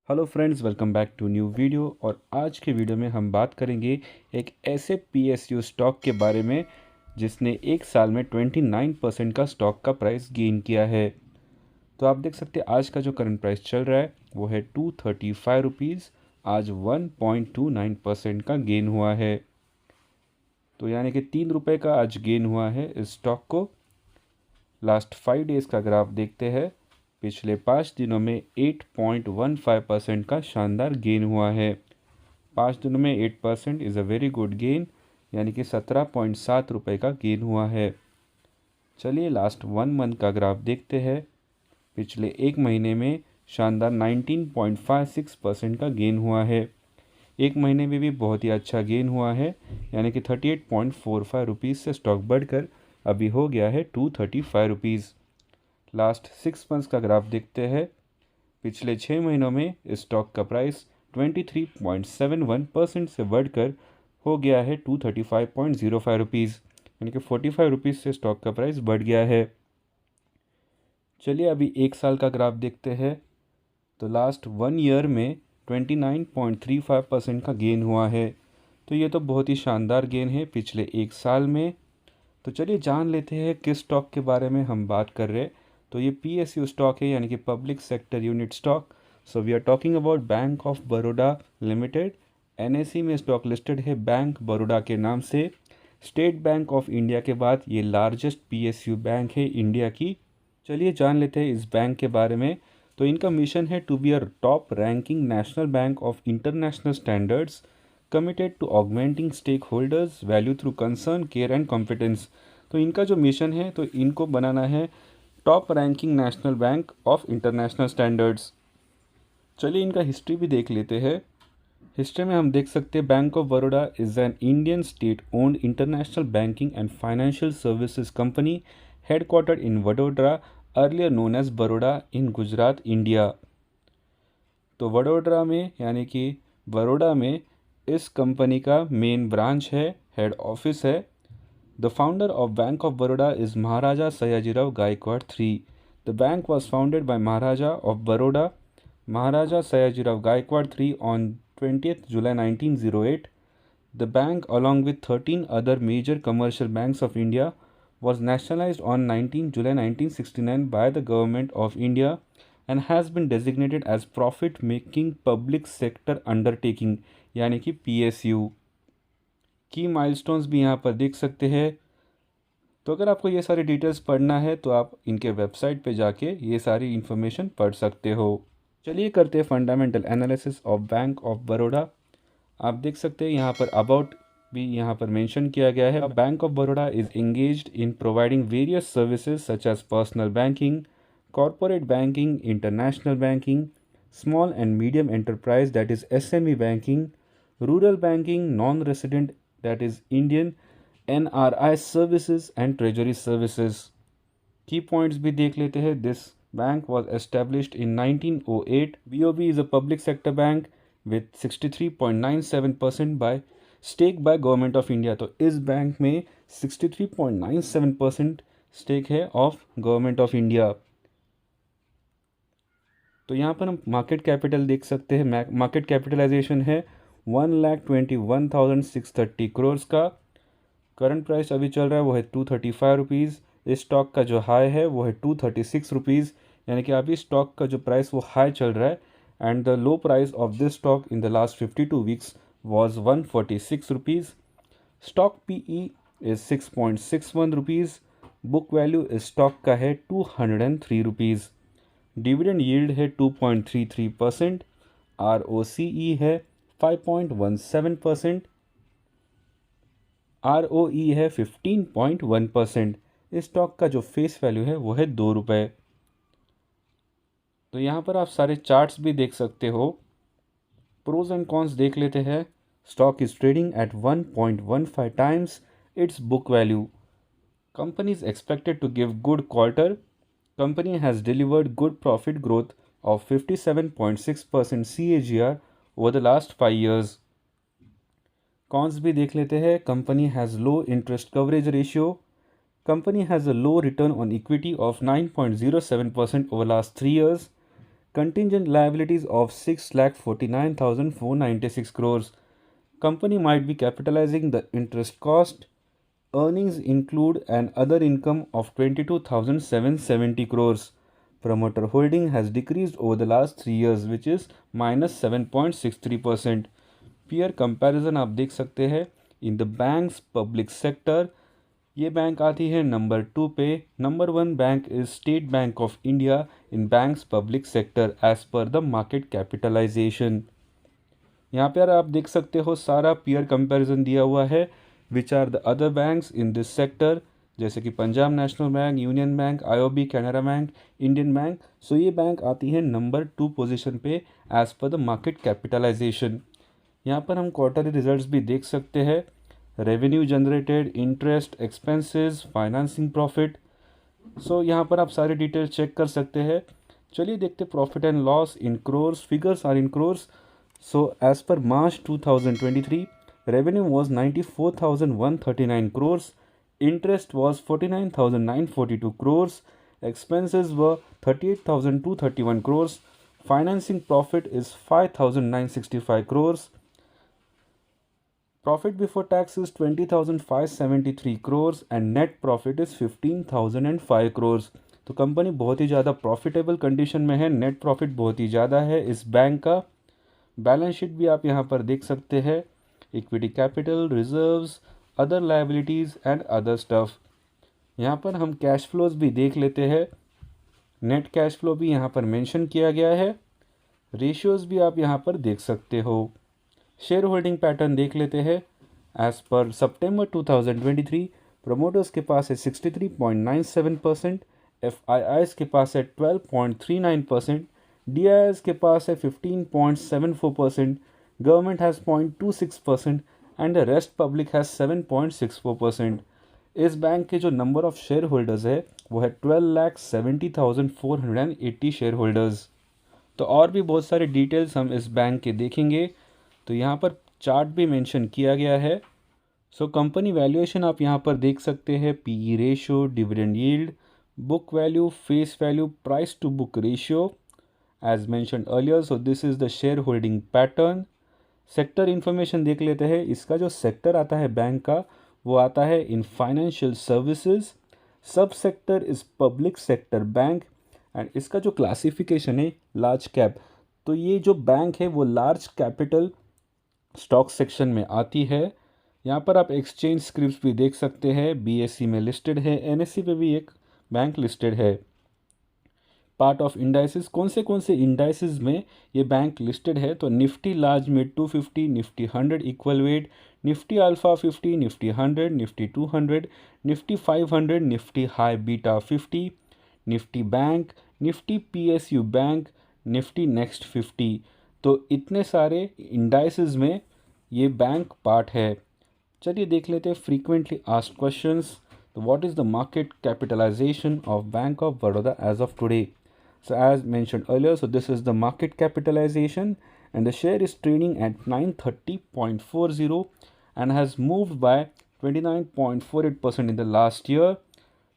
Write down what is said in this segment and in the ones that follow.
Hello friends, welcome back to new video. और आज के वीडियो में हम बात करेंगे एक ऐसे पीएसयू स्टॉक के बारे में जिसने एक साल में 29% का स्टॉक का प्राइस गेन किया है। तो आप देख सकते हैं आज का जो करंट प्राइस चल रहा है वो है 235 रुपीज़। आज 1.29% का गेन हुआ है। तो यानी कि 3 रुपये का आज गेन हुआ है इस स्टॉक को। लास्ट 5 डेज़ का अगर आप देखते हैं, पिछले 5 दिनों में 8.15% का शानदार गेन हुआ है। 5 दिनों में 8% is a very good gain, यानी कि 17.7 रुपये का गेन हुआ है। चलिए लास्ट 1 मंथ का अगर आप देखते हैं, पिछले एक महीने में शानदार 19.56% का गेन हुआ है। एक महीने में भी बहुत ही अच्छा गेन हुआ है, यानी कि 38.45 रुपीज़ से स्टॉक बढ़कर अभी हो गया है 235 रुपीज़। लास्ट 6 मंथ्स का ग्राफ देखते हैं, पिछले 6 महीनों में स्टॉक का प्राइस 23.71% से बढ़कर हो गया है 235.05 रुपीज़, यानी कि 45 रुपीज़ से स्टॉक का प्राइस बढ़ गया है। चलिए अभी एक साल का ग्राफ देखते हैं। तो लास्ट 1 ईयर में 29.35% का गेन हुआ है। तो ये तो बहुत ही शानदार गेन है पिछले एक साल में। तो चलिए जान लेते हैं किस स्टॉक के बारे में हम बात कर रहे हैं। तो ये पीएसयू स्टॉक है, यानी कि public sector unit stock. So we are talking about bank of Baroda limited. NSE में स्टॉक लिस्टेड है बैंक बड़ौदा के नाम से। स्टेट बैंक ऑफ इंडिया के बाद ये लार्जेस्ट पीएसयू बैंक है इंडिया की। चलिए जान लेते हैं इस बैंक के बारे में। तो इनका मिशन है to be a top ranking national bank of international standards, committed to augmenting stake holders value through concern, care and competence. तो इनका जो मिशन है, तो इनको बनाना है top ranking national bank of international standards. चलिए इनका हिस्ट्री भी देख लेते हैं। हिस्ट्री में हम देख सकते हैं bank of Baroda is an Indian state owned international banking and financial services company headquartered in Vadodara, earlier known as Baroda in Gujarat, India. तो वडोदरा में यानी कि बड़ौदा में इस कंपनी का मेन ब्रांच है, हेड ऑफिस है। The founder of bank of Baroda is Maharaja Sayajirao Gaekwad three. The bank was founded by Maharaja of Baroda, Maharaja Sayajirao Gaekwad three on 20th July 1908. The bank, along with 13 other major commercial banks of India, was nationalized on 19 July 1969 by the Government of India and has been designated as profit making public sector undertaking, यानी कि PSU। की milestones भी यहाँ पर देख सकते हैं। तो अगर आपको ये सारी डिटेल्स पढ़ना है तो आप इनके वेबसाइट पे जाके ये सारी इन्फॉर्मेशन पढ़ सकते हो। चलिए करते हैं fundamental analysis of bank of Baroda. आप देख सकते हैं यहाँ पर अबाउट भी यहाँ पर मेंशन किया गया है। Bank of Baroda is engaged in providing various services such as personal banking, corporate banking, international banking, small and medium enterprise that is SME banking, rural banking, non resident that is Indian, NRI services and treasury services. Key points भी देख लेते हैं। This bank was established in 1908. BOB is a public sector bank with 63.97% by stake by government of India. तो इस bank में 63.97% stake है of government of India. तो यहाँ पर हम मार्केट कैपिटल देख सकते हैं। मार्केट कैपिटलाइजेशन है 1,21,630 करोड़ का। करंट प्राइस अभी चल रहा है वो है 235 रुपीज़। इस स्टॉक का जो हाई है वो है 236 रुपीज़, यानी कि अभी स्टॉक का जो प्राइस वो हाई चल रहा है। And the low price of this stock in the last 52 weeks was 146 rupees. Stock PE is 6.61 rupees. Book value इस स्टॉक का है 203 रुपीज़। डिविडेंड यील्ड है 2.33%। ROCE है 5.17%। ROE है 15.1%। इस स्टॉक का जो फेस वैल्यू है वो है 2 रुपये। तो यहाँ पर आप सारे चार्ट्स भी देख सकते हो। प्रोज एंड कॉन्स देख लेते हैं। Stock is trading at 1.15 times its book value. Company is expected to give good quarter. Company has delivered good profit growth of 57.6% CAGR over the last 5 years। Cons भी देख लेते हैं। Company has low interest coverage ratio. Company has a low return on equity of 9.07% over last 3 years। Contingent liabilities of 6,49,496 crores. Company might be capitalizing the interest cost. Earnings include an other income of 22,770 crores. Promoter holding has decreased over the last 3 years, which is minus 7.63%. Peer comparison आप देख सकते हैं. In the banks public sector, ये bank आती है number 2 पे. Number 1 bank is state bank of India in banks public sector as per the market capitalization. यहाँ पर आप देख सकते हो सारा पीयर कंपैरिजन दिया हुआ है. Which are the other banks in this sector, जैसे कि Punjab national bank, union bank, IOB, Canara bank, Indian bank. So ये बैंक आती है नंबर 2 पोजीशन पे as per the market capitalization. यहाँ पर हम क्वार्टरली रिजल्ट्स भी देख सकते हैं. Revenue generated, interest, expenses, financing profit. So यहाँ पर आप सारे डिटेल चेक कर सकते हैं. चलिए देखते profit and loss in crores. Figures are in crores. So as per March 2023, revenue was 94,139 crores, interest was 49,942 crores, expenses were 38,231 crores, financing profit is 5,965 crores, profit before tax is 20,573 crores and net profit is 15,005 crores. तो company बहुत ही ज़्यादा profitable condition में है. Net profit बहुत ही ज़्यादा है इस bank का. बैलेंस शीट भी आप यहाँ पर देख सकते हैं. Equity capital, reserves, other liabilities and other stuff. यहाँ पर हम कैश फ्लोज भी देख लेते हैं. नेट कैश फ्लो भी यहाँ पर मेंशन किया गया है. रेशियोज़ भी आप यहाँ पर देख सकते हो. शेयर होल्डिंग पैटर्न देख लेते हैं. एज पर सितंबर 2023, प्रोमोटर्स के पास है 63.97%, एफआईआईज के पास है 12.39%, डीआईएस के पास है 15.74%, government has 0.26% and the rest public has 7.64%. इस बैंक के जो नंबर ऑफ शेयर होल्डर्स है वो है 12,70,480 शेयर होल्डर्स. तो और भी बहुत सारे डिटेल्स हम इस बैंक के देखेंगे. तो यहाँ पर चार्ट भी मेंशन किया गया है. सो कंपनी वैल्यूएशन आप यहाँ पर देख सकते हैं. PE ratio, dividend yield, book value, face value, price to book ratio as mentioned earlier. So this is the share holding pattern. Sector information देख लेते हैं. इसका जो सेक्टर आता है बैंक का वो आता है इन फाइनेंशियल सर्विसेज. सब sector is public sector bank and इसका जो क्लासिफिकेशन है लार्ज कैप. तो ये जो बैंक है वो लार्ज कैपिटल स्टॉक सेक्शन में आती है. यहाँ पर आप एक्सचेंज स्क्रिप्ट भी देख सकते हैं. बीएसई में लिस्टेड है, एनएसई पे भी एक बैंक लिस्टेड है. पार्ट ऑफ इंडाइसिस, कौन से इंडाइसिस में ये बैंक लिस्टेड है. तो Nifty large mid 250, Nifty 100 equal weight, Nifty alpha 50, Nifty 100, Nifty 200, Nifty 500, Nifty high beta 50, Nifty bank, Nifty PSU bank, Nifty next 50. तो इतने सारे इंडाइसिस में ये बैंक पार्ट है. चलिए देख लेते हैं फ्रीक्वेंटली आस्क्ड क्वेश्चंस. तो what is the market capitalization of bank of Baroda as of today. So as mentioned earlier, so this is the market capitalization and the share is trading at 930.40 and has moved by 29.48% in the last year,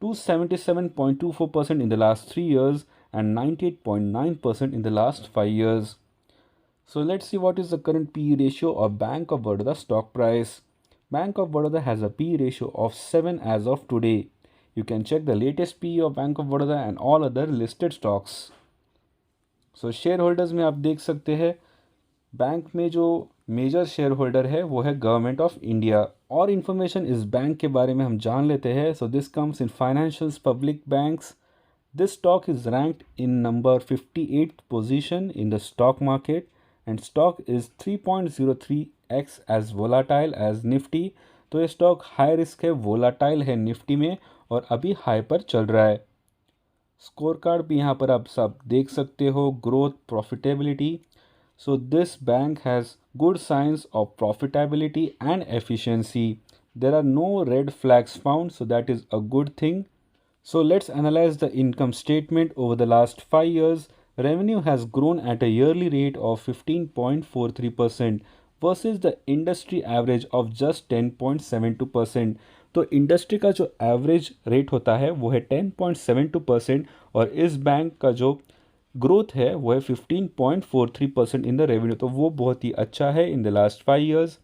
277.24% in the last 3 years and 98.9% in the last 5 years. So let's see what is the current PE ratio of Bank of Baroda stock price. Bank of Baroda has a PE ratio of 7 as of today. You can check the latest PE of Bank of Baroda and all other listed stocks. So share holders में आप देख सकते हैं bank में जो major share holder है वो है गवर्नमेंट ऑफ इंडिया. और इन्फॉर्मेशन इस बैंक के बारे में हम जान लेते हैं. So this comes in financials public banks. This stock is ranked in number 58th position in the stock market and stock is 3.03x as volatile as Nifty. तो ये स्टॉक हाई रिस्क है, वोलाटाइल है निफ्टी में और अभी हाई पर चल रहा है. स्कोर कार्ड भी यहाँ पर आप सब देख सकते हो. Growth, profitability. So this bank has good signs of profitability and efficiency. There are no red flags found, so that is a good thing. So let's analyze the income statement over the last 5 years. Revenue has grown at a yearly rate of 15.43% versus the industry average of just 10.72%. तो industry का जो average rate होता है वो है 10.72% और इस bank का जो ग्रोथ है वो है 15.43% इन द रेवेन्यू, तो वो बहुत ही अच्छा है इन द लास्ट 5 ईयर्स।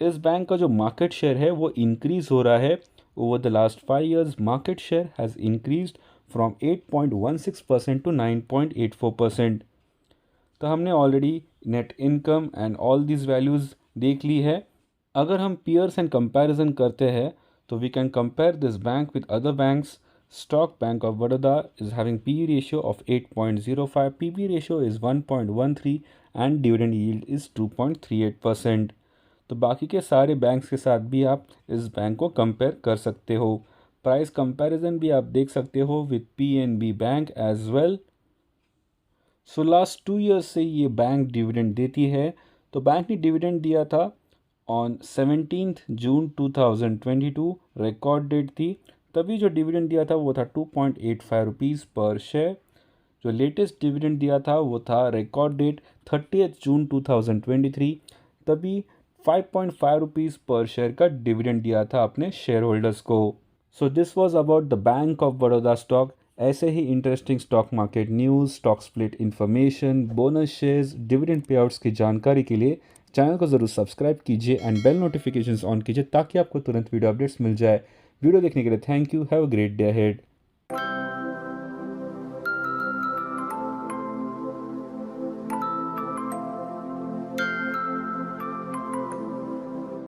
इस बैंक का जो मार्केट शेयर है वो इंक्रीज हो रहा है। Over the last 5 years market share has increased from 8.16% to 9.84%। तो हमने already net income and all this values देख ली है। अगर हम पीयर्स एंड कंपैरिजन करते हैं तो we can compare this bank with other banks. Stock bank of Baroda is having P ratio of 8.05, PB ratio is 1.13 and dividend yield is 2.38%। तो बाकी के सारे बैंक्स के साथ भी आप इस बैंक को कंपेयर कर सकते हो। प्राइस कंपैरिजन भी आप देख सकते हो with PNB bank as well. So last 2 years से ये बैंक डिविडेंड देती है। तो बैंक ने डिविडेंड दिया था ऑन 17 जून 2022, रिकॉर्ड डेट थी। तभी जो डिविडेंड दिया था वो था 2.85 रुपीज़ पर शेयर। जो लेटेस्ट डिविडेंड दिया था वो था रिकॉर्ड डेट 30 जून 2023, तभी 5.5 रुपीज़ पर शेयर का डिविडेंड दिया था अपने शेयर होल्डर्स को। So this was about the bank of Baroda stock. ऐसे ही interesting stock market news, stock split information, bonus shares, dividend payouts की जानकारी के लिए चैनल को ज़रूर सब्सक्राइब कीजिए एंड बेल नोटिफिकेशंस ऑन कीजिए ताकि आपको तुरंत वीडियो अपडेट्स मिल जाए। वीडियो देखने के लिए thank you. Have a great day ahead.